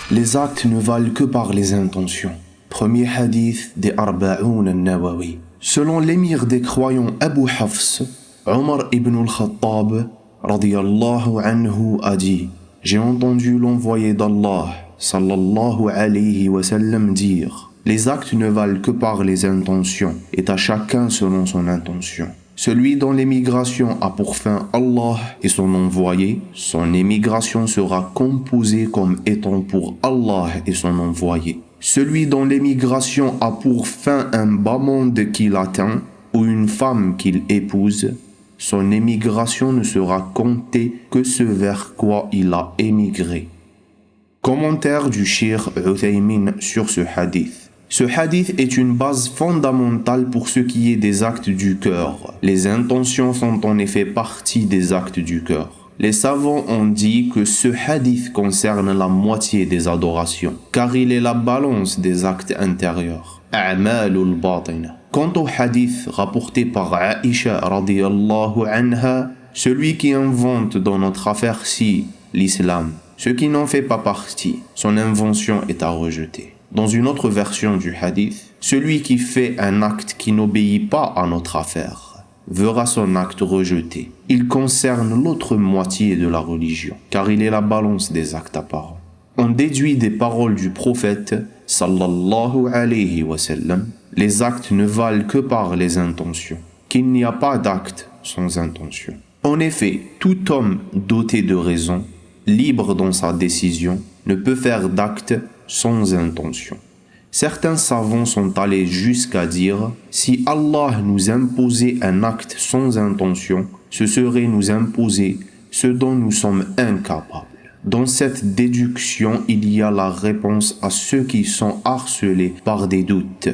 Les actes ne valent que par les intentions. Premier hadith des Arba'oun al-Nawawi. Selon l'émir des croyants Abu Hafs, Omar ibn al-Khattab, radiyallahu anhu, a dit: j'ai entendu l'envoyé d'Allah, sallallahu alayhi wa sallam, dire: les actes ne valent que par les intentions, et à chacun selon son intention. Celui dont l'émigration a pour fin Allah et son envoyé, son émigration sera composée comme étant pour Allah et son envoyé. Celui dont l'émigration a pour fin un bas monde qu'il atteint, ou une femme qu'il épouse, son émigration ne sera comptée que ce vers quoi il a émigré. Commentaire du Cheikh Uthaymin sur ce hadith. Ce hadith est une base fondamentale pour ce qui est des actes du cœur. Les intentions font en effet partie des actes du cœur. Les savants ont dit que ce hadith concerne la moitié des adorations, car il est la balance des actes intérieurs. A'malul batina. Quant au hadith rapporté par Aïcha radiyallahu anha, celui qui invente dans notre affaire-ci l'islam, ce qui n'en fait pas partie, son invention est à rejeter. Dans une autre version du hadith, celui qui fait un acte qui n'obéit pas à notre affaire verra son acte rejeté. Il concerne l'autre moitié de la religion, car il est la balance des actes apparents. On déduit des paroles du prophète, sallallahu alayhi wa sallam, les actes ne valent que par les intentions, qu'il n'y a pas d'acte sans intention. En effet, tout homme doté de raison, libre dans sa décision, ne peut faire d'acte sans intention. Certains savants sont allés jusqu'à dire: si Allah nous imposait un acte sans intention, ce serait nous imposer ce dont nous sommes incapables. Dans cette déduction, il y a la réponse à ceux qui sont harcelés par des doutes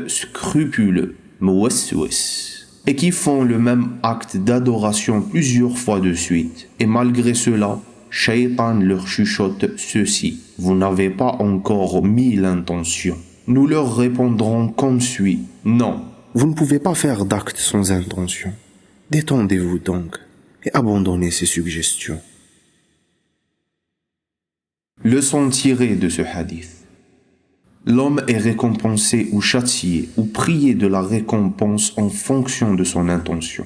scrupuleux, muwaswis, et qui font le même acte d'adoration plusieurs fois de suite. Et malgré cela, Shaitan leur chuchote ceci: vous n'avez pas encore mis l'intention. Nous leur répondrons comme suit: non, vous ne pouvez pas faire d'acte sans intention. Détendez-vous donc et abandonnez ces suggestions. Leçon tirée de ce hadith. L'homme est récompensé ou châtié ou prié de la récompense en fonction de son intention.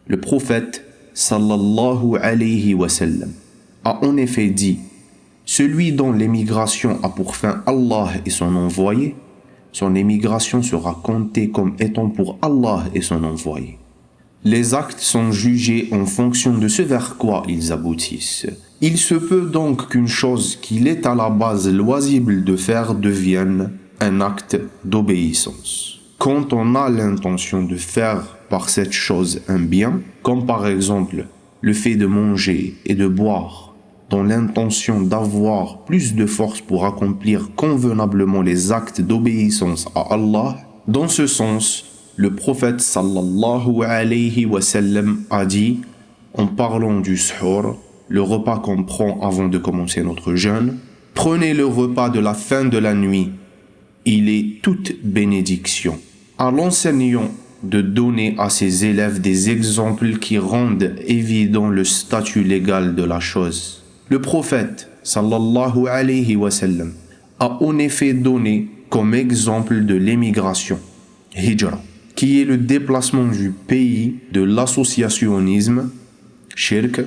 Le prophète, sallallahu alayhi wa sallam, a en effet dit: celui dont l'émigration a pour fin Allah et son envoyé, son émigration sera comptée comme étant pour Allah et son envoyé. Les actes sont jugés en fonction de ce vers quoi ils aboutissent. Il se peut donc qu'une chose qu'il est à la base loisible de faire devienne un acte d'obéissance. Quand on a l'intention de faire par cette chose un bien, comme par exemple le fait de manger et de boire, dans l'intention d'avoir plus de force pour accomplir convenablement les actes d'obéissance à Allah, dans ce sens, le prophète sallallahu alayhi wa sallam a dit, en parlant du suhoor, le repas qu'on prend avant de commencer notre jeûne: prenez le repas de la fin de la nuit, il est toute bénédiction. À l'enseignant de donner à ses élèves des exemples qui rendent évident le statut légal de la chose. Le prophète, sallallahu alayhi wa sallam, a en effet donné comme exemple de l'émigration, hijra, qui est le déplacement du pays de l'associationnisme, shirk,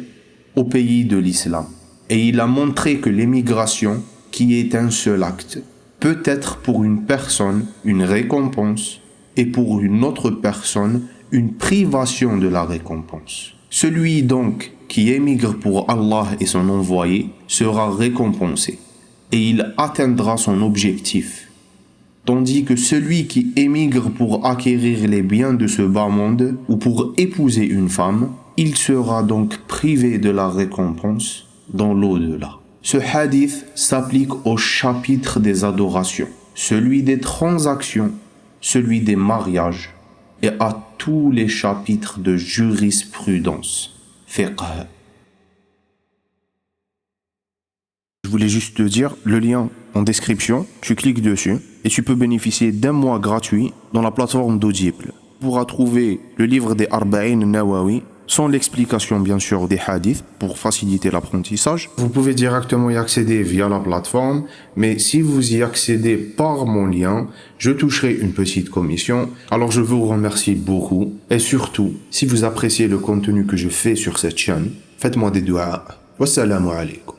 au pays de l'islam. Et il a montré que l'émigration, qui est un seul acte, peut être pour une personne une récompense et pour une autre personne une privation de la récompense. Celui donc qui émigre pour Allah et son envoyé sera récompensé et il atteindra son objectif. Tandis que celui qui émigre pour acquérir les biens de ce bas monde ou pour épouser une femme, il sera donc privé de la récompense dans l'au-delà. Ce hadith s'applique au chapitre des adorations, celui des transactions, celui des mariages et à tous les chapitres de jurisprudence. Fiqh. Je voulais juste te dire, le lien en description, tu cliques dessus et tu peux bénéficier d'un mois gratuit dans la plateforme d'Audible. Tu pourras trouver le livre des Arba'in Nawawi sans l'explication bien sûr des hadiths pour faciliter l'apprentissage. Vous pouvez directement y accéder via la plateforme, mais si vous y accédez par mon lien, je toucherai une petite commission. Alors je vous remercie beaucoup et surtout, si vous appréciez le contenu que je fais sur cette chaîne, faites-moi des doigts. Wassalamu alaikum.